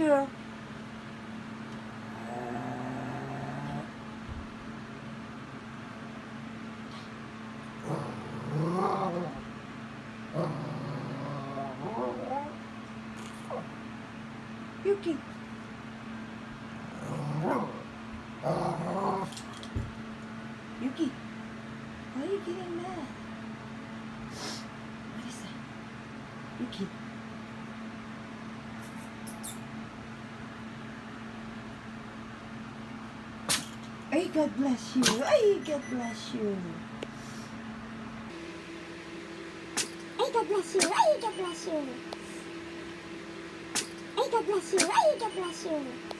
you. Yuki. Yuki, why are you getting mad? What is that? Yuki. Hey, God bless you. Hey, God bless you. Hey, God bless you. Hey, God bless you. Hey, God bless you. Hey, God bless you.